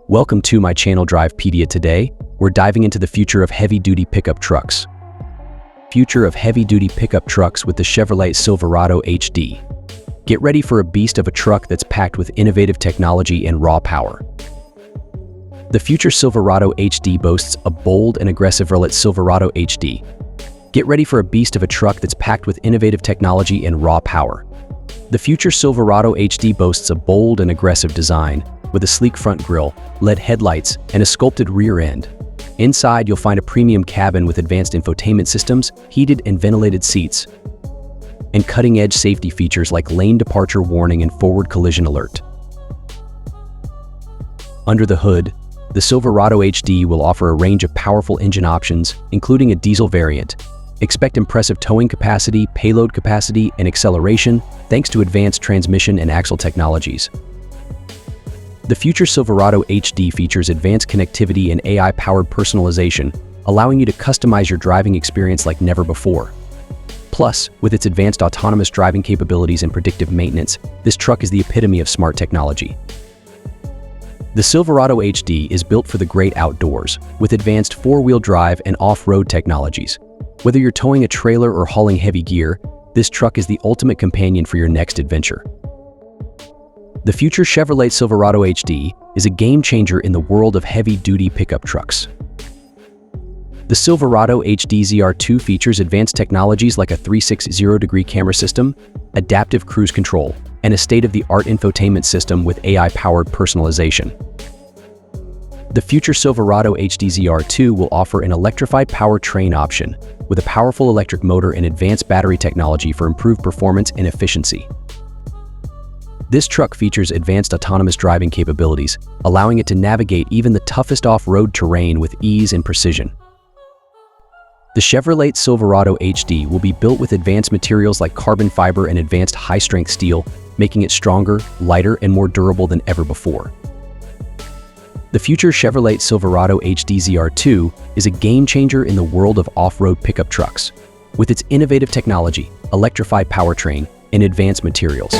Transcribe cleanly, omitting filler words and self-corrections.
Welcome to my channel Drivepedia. Today, we're diving into the future of heavy-duty pickup trucks. Future of heavy-duty pickup trucks with the Chevrolet Silverado HD. Get ready for a beast of a truck that's packed with innovative technology and raw power. The future Silverado HD boasts a bold and aggressive Chevrolet Silverado HD. Get ready for a beast of a truck that's packed with innovative technology and raw power. The future Silverado HD boasts a bold and aggressive design, with a sleek front grille, LED headlights, and a sculpted rear end. Inside, you'll find a premium cabin with advanced infotainment systems, heated and ventilated seats, and cutting-edge safety features like lane departure warning and forward collision alert. Under the hood, the Silverado HD will offer a range of powerful engine options, including a diesel variant. Expect impressive towing capacity, payload capacity, and acceleration, thanks to advanced transmission and axle technologies. The future Silverado HD features advanced connectivity and AI-powered personalization, allowing you to customize your driving experience like never before. Plus, with its advanced autonomous driving capabilities and predictive maintenance, this truck is the epitome of smart technology. The Silverado HD is built for the great outdoors, with advanced four-wheel drive and off-road technologies. Whether you're towing a trailer or hauling heavy gear, this truck is the ultimate companion for your next adventure. The future Chevrolet Silverado HD is a game-changer in the world of heavy-duty pickup trucks. The Silverado HD ZR2 features advanced technologies like a 360-degree camera system, adaptive cruise control, and a state-of-the-art infotainment system with AI-powered personalization. The future Silverado HD ZR2 will offer an electrified powertrain option with a powerful electric motor and advanced battery technology for improved performance and efficiency. This truck features advanced autonomous driving capabilities, allowing it to navigate even the toughest off-road terrain with ease and precision. The Chevrolet Silverado HD will be built with advanced materials like carbon fiber and advanced high-strength steel, making it stronger, lighter, and more durable than ever before. The future Chevrolet Silverado HD ZR2 is a game-changer in the world of off-road pickup trucks, with its innovative technology, electrified powertrain, and advanced materials.